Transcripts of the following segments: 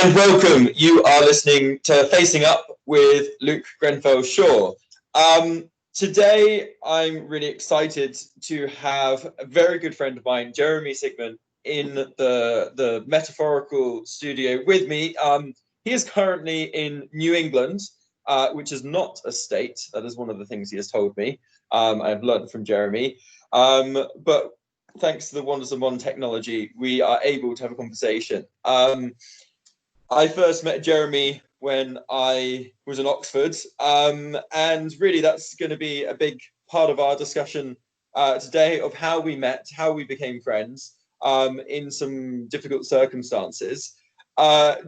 and welcome. You are listening to Facing Up with Luke Grenfell-Shaw. Today, I'm really excited to have a very good friend of mine, Jeremy Sigmon, in the metaphorical studio with me. He is currently in New England, which is not a state. That is one of the things he has told me. I've learned from Jeremy. But thanks to the wonders of modern technology, we are able to have a conversation. I first met Jeremy when I was in Oxford, and really that's going to be a big part of our discussion today of how we met, how we became friends in some difficult circumstances.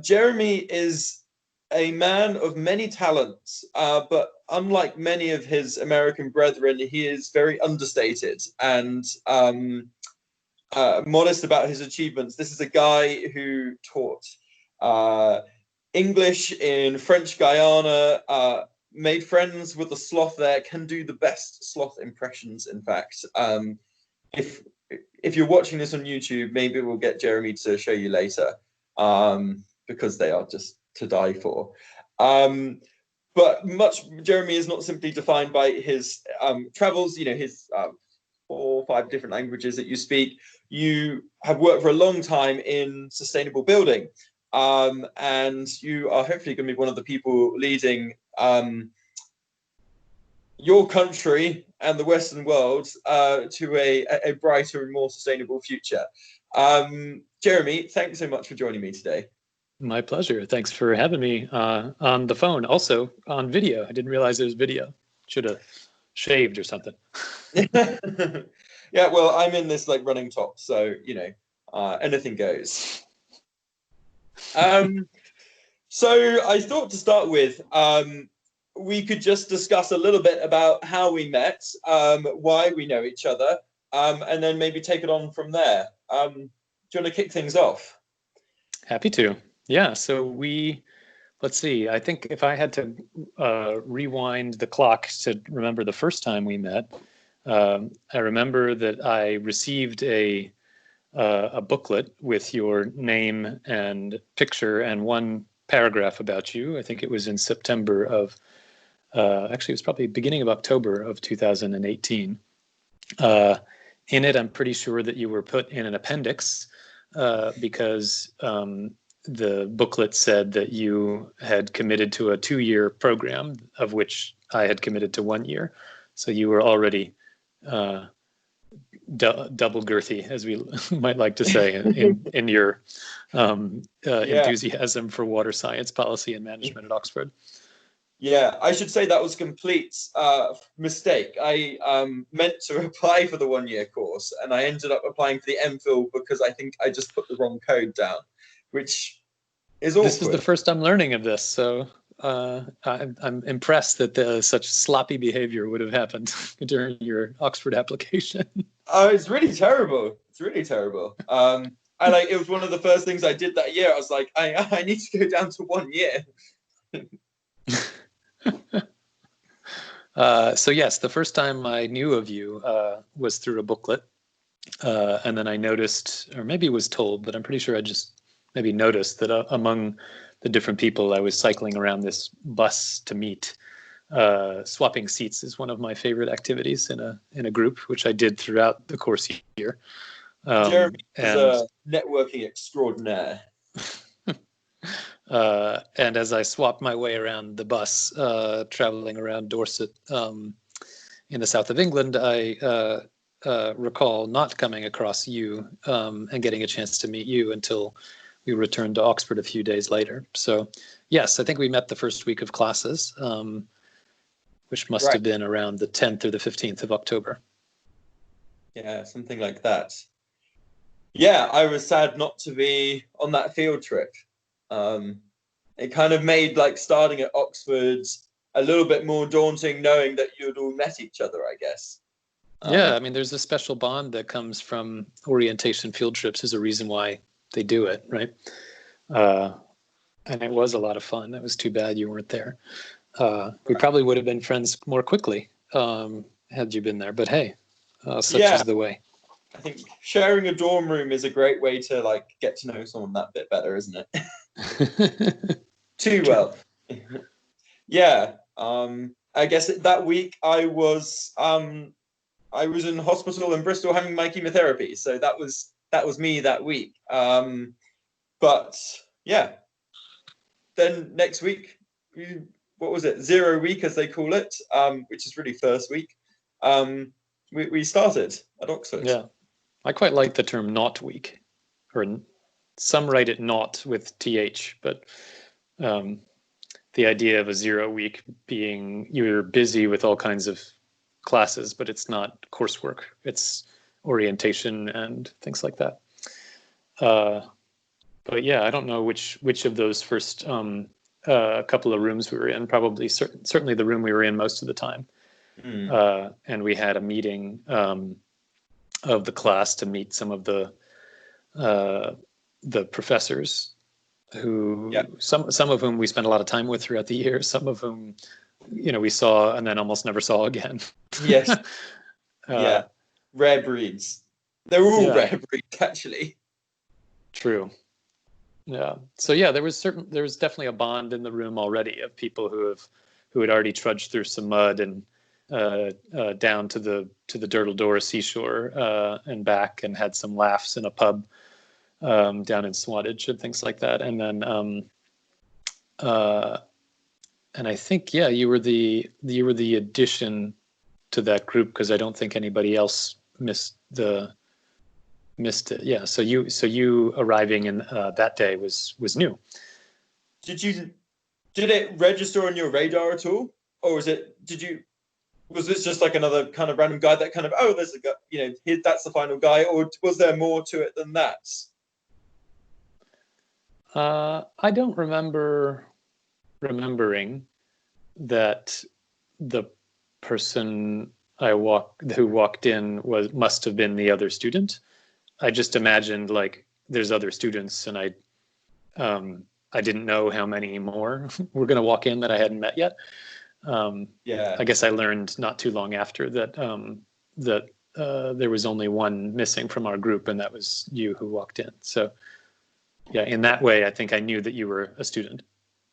Jeremy is a man of many talents, but unlike many of his American brethren, he is very understated and modest about his achievements. This is a guy who taught English in French Guyana, made friends with the sloth there, can do the best sloth impressions, in fact. If you're watching this on YouTube, maybe we'll get Jeremy to show you later, because they are just to die for. But Jeremy is not simply defined by his travels, his 4 or 5 different languages that you speak. You have worked for a long time in sustainable building. And you are hopefully going to be one of the people leading your country and the Western world to a brighter and more sustainable future. Jeremy, thanks so much for joining me today. My pleasure. Thanks for having me on the phone. Also on video. I didn't realize there was video. Should have shaved or something. Yeah, well, I'm in this running top, so anything goes. So I thought to start with, we could just discuss a little bit about how we met, why we know each other, and then maybe take it on from there. Do you want to kick things off? Happy to. Yeah, so let's see, I think if I had to rewind the clock to remember the first time we met, I remember that I received a booklet with your name and picture and one paragraph about you. I think it was in September of, actually it was probably beginning of October of 2018. In it, I'm pretty sure that you were put in an appendix because the booklet said that you had committed to a 2-year program, of which I had committed to 1 year. So you were already double girthy, as we might like to say, in your enthusiasm for water science policy and management at Oxford. Yeah, I should say that was a complete mistake. I meant to apply for the 1-year course, and I ended up applying for the MPhil because I think I just put the wrong code down, which is awkward. This is the first I'm learning of this, so I'm impressed that such sloppy behavior would have happened during your Oxford application. Oh, it's really terrible. It's really terrible. It was one of the first things I did that year. I was like, I need to go down to 1 year. So yes, the first time I knew of you was through a booklet, and then I noticed, or maybe was told, but I'm pretty sure I just maybe noticed that among the different people I was cycling around this bus to meet, swapping seats is one of my favorite activities in a group, which I did throughout the course year. Jeremy is a networking extraordinaire. And as I swapped my way around the bus, traveling around Dorset in the south of England, I recall not coming across you and getting a chance to meet you until we returned to Oxford a few days later. So yes, I think we met the first week of classes, which must have been around the 10th or the 15th of October. Yeah, something like that. Yeah, I was sad not to be on that field trip. It kind of made starting at Oxford a little bit more daunting, knowing that you'd all met each other, I guess. Yeah, I mean, there's a special bond that comes from orientation field trips as a reason why they do it, right? And it was a lot of fun. It was too bad you weren't there. We probably would have been friends more quickly had you been there, but hey, such is the way. I think sharing a dorm room is a great way to get to know someone that bit better, isn't it? Too True. well. Yeah. I guess that week I was in hospital in Bristol having my chemotherapy, so that was me that week. But yeah, then next week, what was it? 0 week, as they call it, which is really first week. We started at Oxford. Yeah, I quite like the term "not week," or some write it "not" with th, but um, the idea of a 0 week being you're busy with all kinds of classes, but it's not coursework; it's orientation and things like that. But yeah, I don't know which of those first couple of rooms we were in. Probably certainly the room we were in most of the time. And we had a meeting of the class to meet some of the professors who some of whom we spent a lot of time with throughout the year, some of whom we saw and then almost never saw again. Yes. Yeah. Rare breeds. They're all rare breeds, actually. True. Yeah. So yeah, there was definitely a bond in the room already of people who had already trudged through some mud and down to the Durdledore seashore and back, and had some laughs in a pub down in Swanage and things like that. And then and I think you were the addition to that group, because I don't think anybody else missed it. Yeah. So you arriving in that day was new. Did it register on your radar at all, or was this just like another kind of random guy that kind of, oh, there's a guy, that's the final guy, or was there more to it than that? I don't remembering that the person who walked in must have been the other student. I just imagined like there's other students, and I didn't know how many more were going to walk in that I hadn't met yet. I guess I learned not too long after that there was only one missing from our group, and that was you who walked in. So yeah, in that way, I think I knew that you were a student.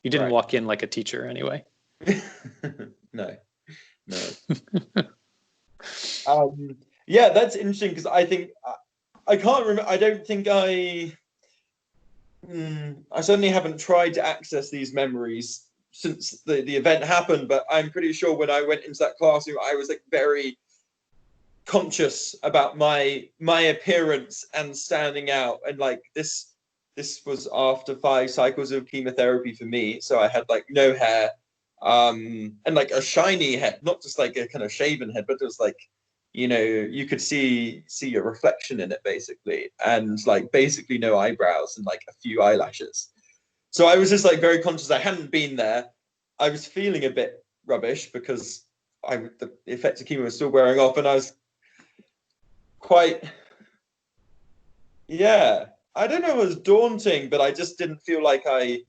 You didn't walk in like a teacher anyway. No. Yeah, that's interesting, because I think I can't remember. I don't think I certainly haven't tried to access these memories since the event happened, but I'm pretty sure when I went into that classroom, I was like very conscious about my appearance and standing out, and like this was after 5 cycles of chemotherapy for me, so I had like no hair, and like a shiny head, not just like a kind of shaven head, but it was like, you could see your reflection in it basically, and like basically no eyebrows and like a few eyelashes. So I was just like very conscious I hadn't been there. I was feeling a bit rubbish because the effects of chemo was still wearing off, and I was quite, I don't know if it was daunting, but I just didn't feel like I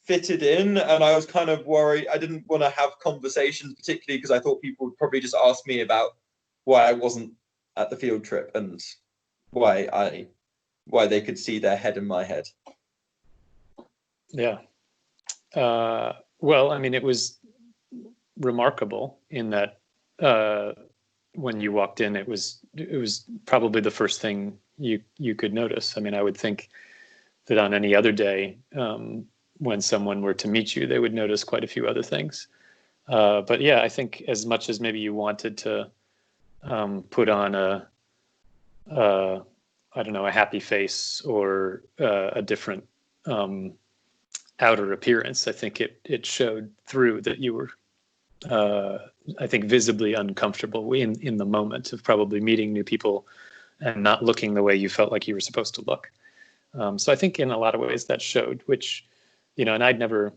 fitted in, and I was kind of worried. I didn't want to have conversations, particularly because I thought people would probably just ask me about why I wasn't at the field trip and why they could see their head in my head. Yeah. Well, I mean, it was remarkable in that when you walked in, it was probably the first thing you could notice. I mean, I would think that on any other day, when someone were to meet you, they would notice quite a few other things. But yeah, I think as much as maybe you wanted to put on I don't know, a happy face or a different outer appearance, I think it showed through that you were, I think, visibly uncomfortable in the moment of probably meeting new people and not looking the way you felt like you were supposed to look. So I think in a lot of ways that showed, which, and I'd never,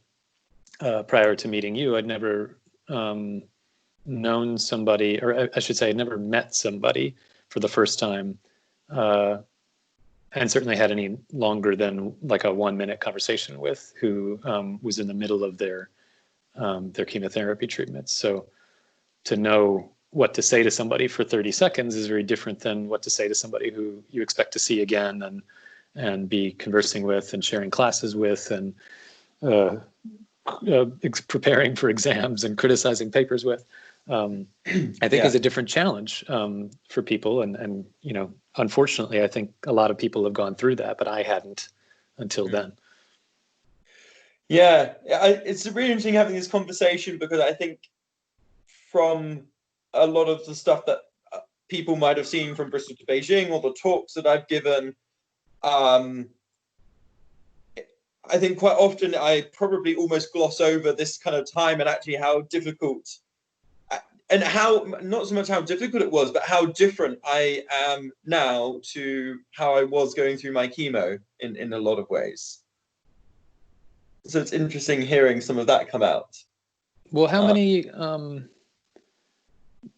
prior to meeting you, I'd never known somebody, or I should say I'd never met somebody for the first time, and certainly had any longer than like a 1-minute conversation with, who was in the middle of their chemotherapy treatments. So to know what to say to somebody for 30 seconds is very different than what to say to somebody who you expect to see again and be conversing with and sharing classes with and preparing for exams and criticizing papers with, I think is a different challenge for people. And, you know, unfortunately, I think a lot of people have gone through that, but I hadn't until then. Yeah, it's really interesting having this conversation, because I think from a lot of the stuff that people might have seen from Bristol to Beijing, or the talks that I've given, I think quite often I probably almost gloss over this kind of time, and actually how difficult, and how, not so much how difficult it was, but how different I am now to how I was going through my chemo in a lot of ways. So it's interesting hearing some of that come out. Well, how many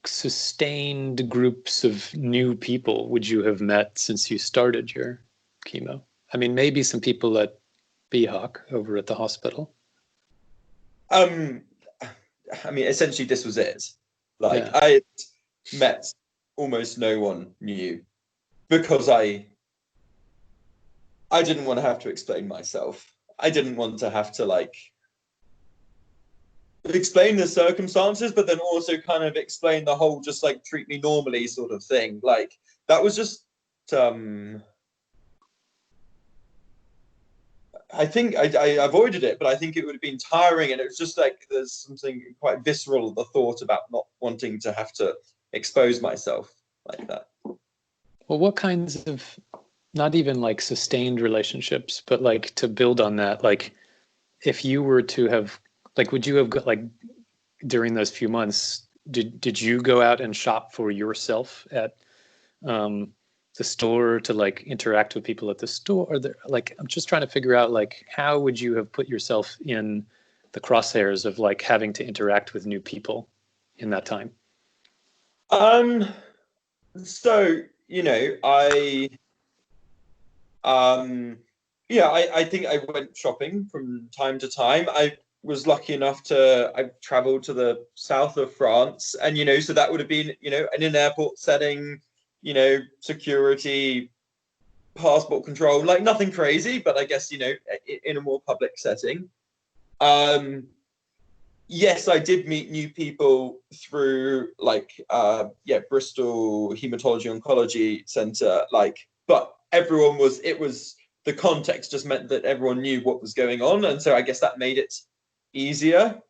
sustained groups of new people would you have met since you started your chemo? I mean, maybe some people at BHOC over at the hospital. I mean, essentially, this was it. Like, Yeah. I met almost no one new, because I didn't want to have to explain myself. I didn't want to have to, like, explain the circumstances, but then also kind of explain the whole just like treat me normally sort of thing. Like, that was just I think I avoided it, but I think it would have been tiring, and it was just like there's something quite visceral, the thought about not wanting to have to expose myself like that. Well, what kinds of, not even like sustained relationships, but like to build on that, like if you were to have, like, would you have got, like, during those few months, did you go out and shop for yourself at the store to like interact with people at the store? Or like, I'm just trying to figure out, like, how would you have put yourself in the crosshairs of like having to interact with new people in that time? So, you know, I think I went shopping from time to time. I was lucky enough I traveled to the south of France, and, you know, so that would have been, you know, in an airport setting, you know, security, passport control, like nothing crazy, but I guess, you know, in a more public setting. Yes, I did meet new people through, like, Bristol Hematology Oncology Center, like, but the context just meant that everyone knew what was going on, and so I guess that made it easier.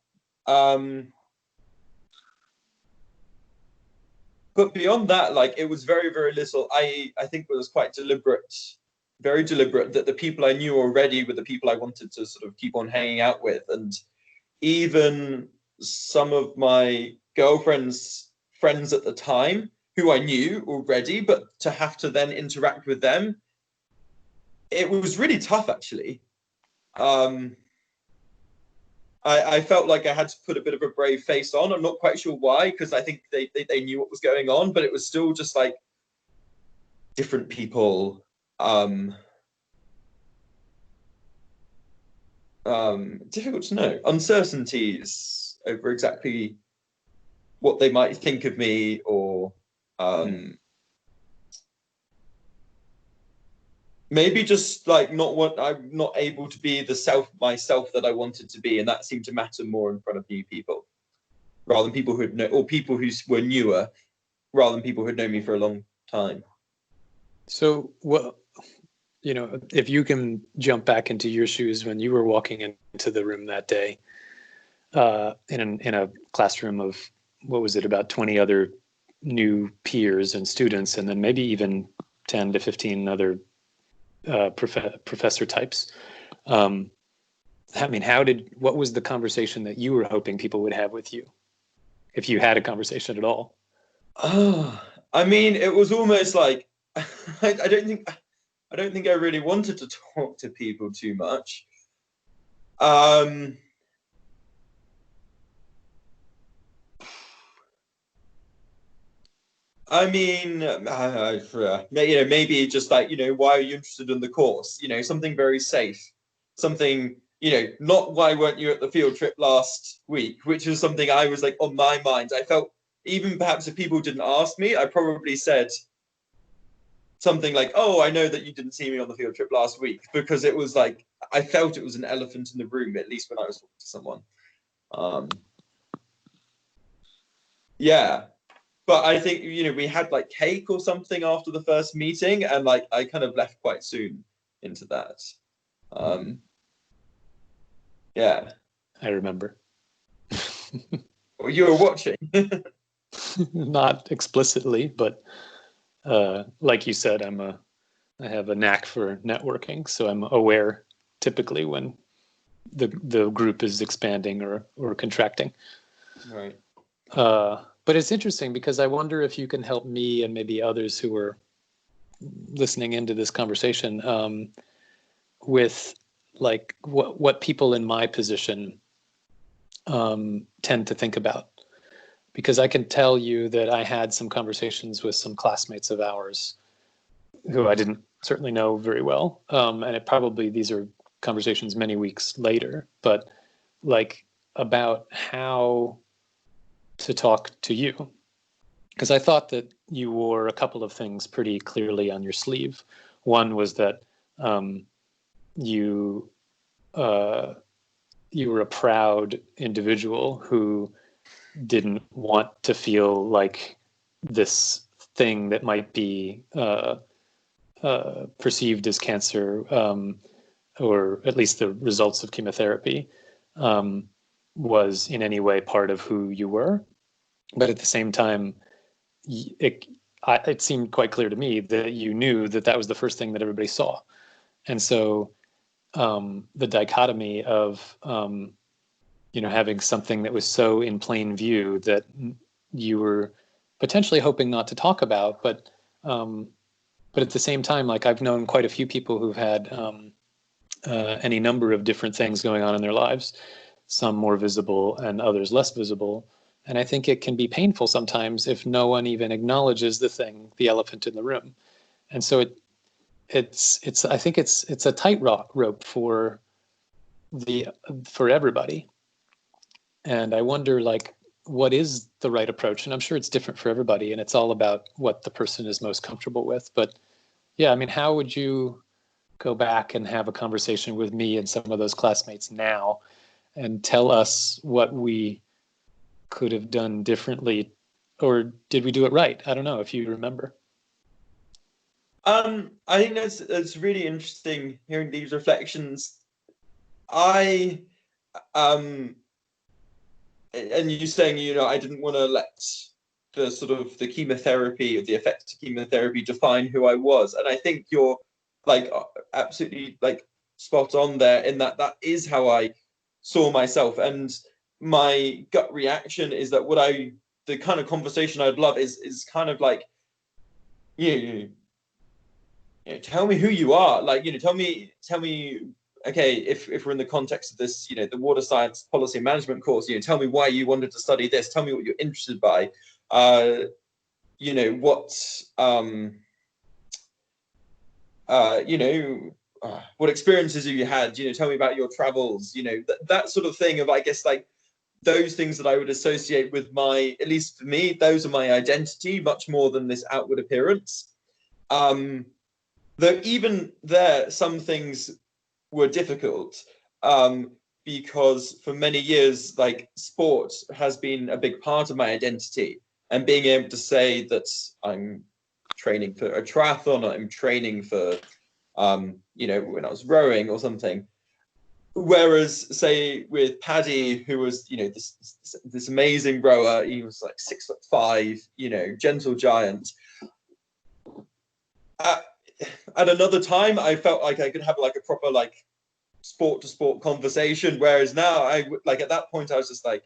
But beyond that, like, it was very, very little. I think it was quite deliberate, very deliberate, that the people I knew already were the people I wanted to sort of keep on hanging out with. And even some of my girlfriend's friends at the time, who I knew already, but to have to then interact with them, it was really tough, actually. I felt like I had to put a bit of a brave face on. I'm not quite sure why, because I think they knew what was going on, but it was still just like different people. Difficult to know. Uncertainties over exactly what they might think of me, or maybe just like I'm not able to be myself that I wanted to be, and that seemed to matter more in front of new people, rather than people or people who were newer, rather than people who'd known me for a long time. So, well, you know, if you can jump back into your shoes when you were walking into the room that day, in a classroom of, what was it, about 20 other new peers and students, and then maybe even 10 to 15 other professor types. I mean, what was the conversation that you were hoping people would have with you, if you had a conversation at all? Oh, I mean, it was almost like I don't think I really wanted to talk to people too much. I mean, you know, maybe just like, you know, why are you interested in the course? You know, something very safe, something, you know, not why weren't you at the field trip last week, which is something I was like on my mind. I felt, even perhaps if people didn't ask me, I probably said, something like, oh, I know that you didn't see me on the field trip last week, because it was like, I felt it was an elephant in the room, at least when I was talking to someone. Yeah. But I think, we had like cake or something after the first meeting, and like I kind of left quite soon into that. Yeah. I remember. Well, you were watching. Not explicitly, but like you said, I have a knack for networking, so I'm aware typically when the group is expanding or contracting. Right. But it's interesting because I wonder if you can help me and maybe others who are listening into this conversation with like what people in my position tend to think about. Because I can tell you that I had some conversations with some classmates of ours who I didn't certainly know very well. And these are conversations many weeks later, but like about how to talk to you. Because I thought that you wore a couple of things pretty clearly on your sleeve. One was that you were a proud individual who didn't want to feel like this thing that might be perceived as cancer, or at least the results of chemotherapy, was in any way part of who you were. But at the same time, it seemed quite clear to me that you knew that was the first thing that everybody saw. And so the dichotomy of having something that was so in plain view that you were potentially hoping not to talk about, but at the same time, like I've known quite a few people who've had any number of different things going on in their lives, some more visible and others less visible. And I think it can be painful sometimes if no one even acknowledges the elephant in the room. And so I think it's a tightrope for everybody. And I wonder, like, what is the right approach? And I'm sure it's different for everybody, and it's all about what the person is most comfortable with. But yeah, I mean, how would you go back and have a conversation with me and some of those classmates now and tell us what we could have done differently, or did we do it right? I don't know if you remember. I think that's really interesting hearing these reflections. And you saying, I didn't want to let the sort of the chemotherapy or the effects of chemotherapy define who I was. And I think you're like absolutely like spot on there in that is how I saw myself. And my gut reaction is that the kind of conversation I'd love is kind of like, tell me who you are. Like, tell me, okay, if we're in the context of this, the water science policy and management course, tell me why you wanted to study this. Tell me what you're interested by. What experiences have you had? Tell me about your travels. That sort of thing of, I guess, like those things that I would associate with at least for me, those are my identity much more than this outward appearance. Though even there, some things were difficult because for many years, like sport has been a big part of my identity, and being able to say that I'm training for a triathlon, or I'm training for, when I was rowing or something. Whereas, say, with Paddy, who was, this amazing rower, he was like 6'5", gentle giant. At another time, I felt like I could have like a proper like sport to sport conversation. Whereas now, at that point, I was just like,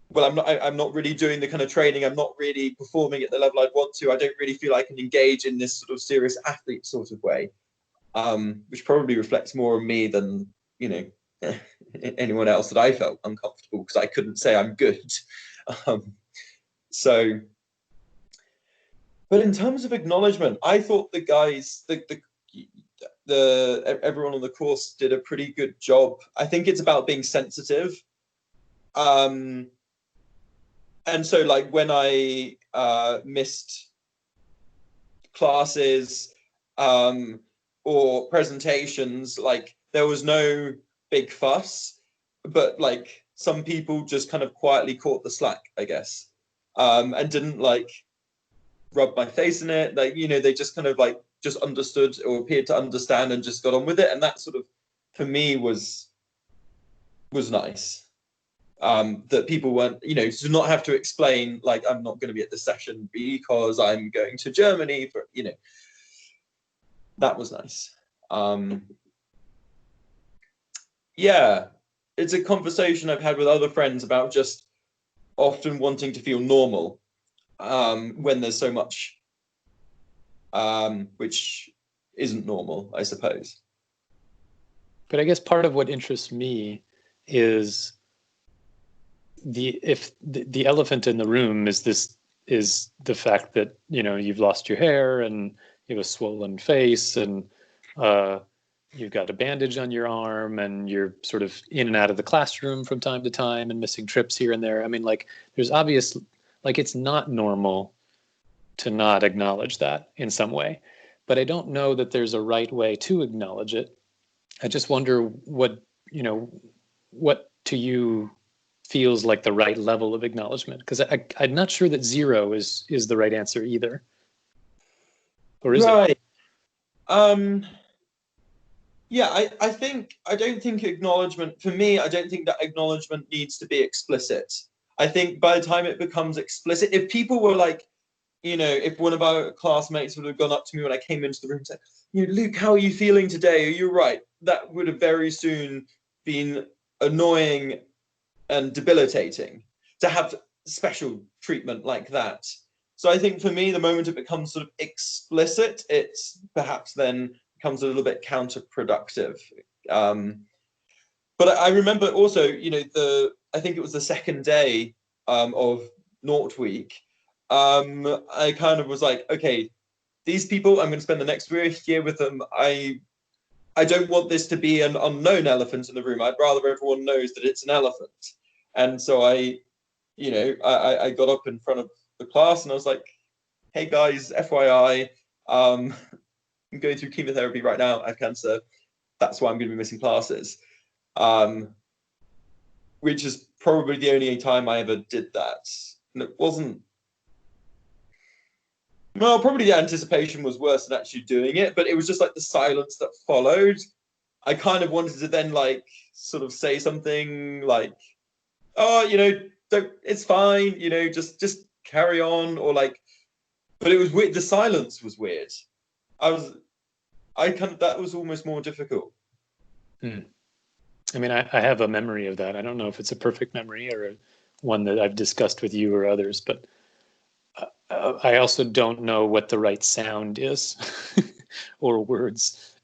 well, I'm not really doing the kind of training. I'm not really performing at the level I'd want to. I don't really feel I can engage in this sort of serious athlete sort of way, which probably reflects more on me than anyone else, that I felt uncomfortable because I couldn't say I'm good. But in terms of acknowledgement, I thought the guys, everyone on the course did a pretty good job. I think it's about being sensitive. And so, like, when I missed classes or presentations, like there was no big fuss, but like some people just kind of quietly caught the slack, I guess, and didn't like rub my face in it. Like, you know, they just kind of like just understood or appeared to understand and just got on with it. And that sort of, for me, was nice. That people weren't, you know, to not have to explain, like, I'm not going to be at this session because I'm going to Germany for, you know, that was nice. Yeah, it's a conversation I've had with other friends about just often wanting to feel normal when there's so much which isn't normal, I suppose. But I guess part of what interests me is the elephant in the room is the fact that, you know, you've lost your hair and you have a swollen face and you've got a bandage on your arm and you're sort of in and out of the classroom from time to time and missing trips here and there. I mean, like, there's obvious, like, it's not normal to not acknowledge that in some way, but I don't know that there's a right way to acknowledge it. I just wonder what, you know, what to you feels like the right level of acknowledgement, because I'm not sure that 0 is the right answer either. Or is it? Yeah, I don't think acknowledgement, for me, I don't think that acknowledgement needs to be explicit. I think by the time it becomes explicit, if people were like, you know, if one of our classmates would have gone up to me when I came into the room and said, you know, Luke, how are you feeling today? Are you right? That would have very soon been annoying and debilitating to have special treatment like that. So I think for me, the moment it becomes sort of explicit, it's perhaps then becomes a little bit counterproductive. But I remember also, you know, I think it was the second day of Naught Week. I kind of was like, okay, these people, I'm going to spend the next year with them. I don't want this to be an unknown elephant in the room. I'd rather everyone knows that it's an elephant. And so I got up in front of the class and I was like, hey guys, FYI, I'm going through chemotherapy right now. I have cancer. That's why I'm going to be missing classes. Which is probably the only time I ever did that. And it wasn't, well, probably the anticipation was worse than actually doing it, but it was just like the silence that followed. I kind of wanted to then like sort of say something like, oh, you know, it's fine, you know, just carry on, or like, but it was weird. The silence was weird. That was almost more difficult. I mean, I have a memory of that. I don't know if it's a perfect memory or one that I've discussed with you or others, but I also don't know what the right sound is or words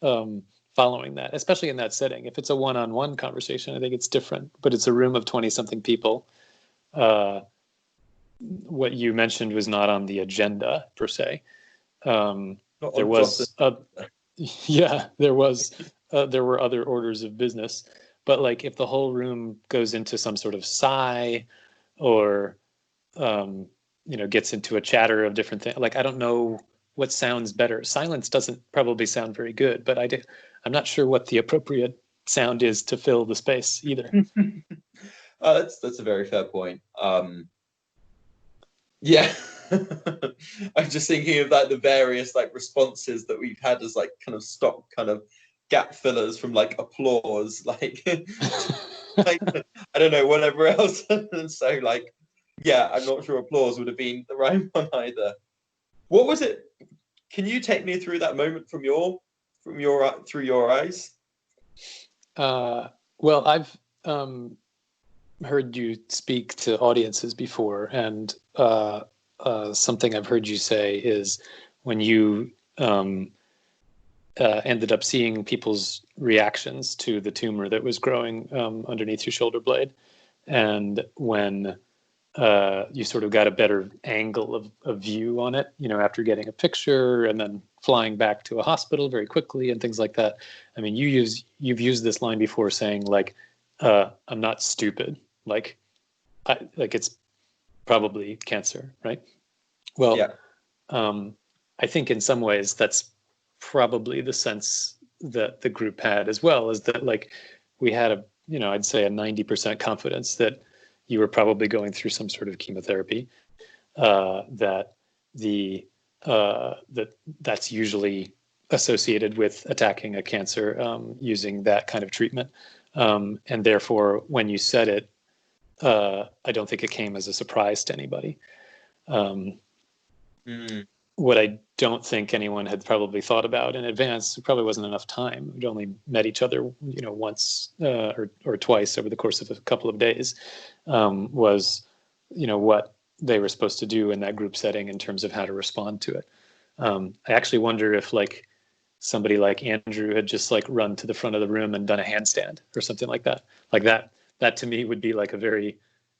following that, especially in that setting. If it's a one-on-one conversation, I think it's different, but it's a room of 20-something people. What you mentioned was not on the agenda per se. There was, there were other orders of business, but like if the whole room goes into some sort of sigh or, you know, gets into a chatter of different things, like I don't know what sounds better. Silence doesn't probably sound very good, but I'm not sure what the appropriate sound is to fill the space either. That's a very fair point. Yeah. I'm just thinking of like the various like responses that we've had as like kind of stock kind of gap fillers from like applause, like, like I don't know, whatever else. And so like, yeah, I'm not sure applause would have been the right one either. What was it? Can you take me through that moment through your eyes? Well, I've heard you speak to audiences before, and something I've heard you say is when you ended up seeing people's reactions to the tumor that was growing underneath your shoulder blade, and when you sort of got a better angle of view on it, you know, after getting a picture and then flying back to a hospital very quickly and things like that. I mean, you've used this line before saying like, I'm not stupid. Like it's probably cancer, right? Well, yeah. I think in some ways that's probably the sense that the group had as well, is that like we had a, I'd say a 90% confidence that you were probably going through some sort of chemotherapy, that that's usually associated with attacking a cancer, using that kind of treatment. And therefore, when you said it, I don't think it came as a surprise to anybody. What I don't think anyone had probably thought about in advance, there probably wasn't enough time. We'd only met each other, once or twice over the course of a couple of days, was, what they were supposed to do in that group setting in terms of how to respond to it. I actually wonder if like somebody like Andrew had just like run to the front of the room and done a handstand or something like that. Like that to me would be like a very,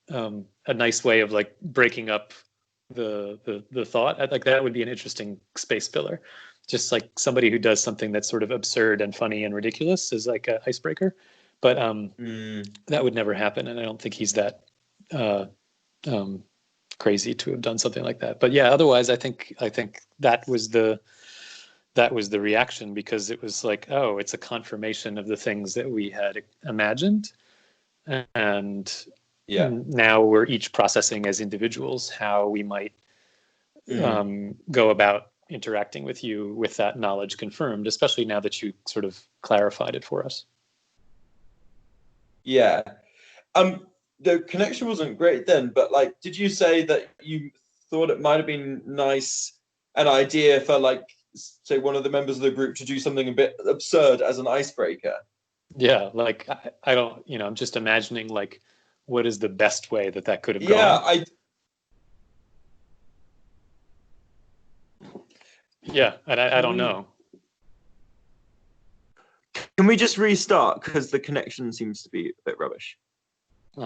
a nice way of like breaking up the thought. Like that would be an interesting space filler. Just like somebody who does something that's sort of absurd and funny and ridiculous is like an icebreaker. But that would never happen, and I don't think he's that crazy to have done something like that. But yeah, otherwise, I think that was the reaction, because it was like, oh, it's a confirmation of the things that we had imagined, and now we're each processing as individuals how we might go about interacting with you with that knowledge confirmed, especially now that you sort of clarified it for us. Yeah. The connection wasn't great then, but like, did you say that you thought it might have been an idea for like, say, one of the members of the group to do something a bit absurd as an icebreaker? Yeah, like I don't, I'm just imagining like, what is the best way that could have gone? Yeah, I don't know. Can we just restart, because the connection seems to be a bit rubbish?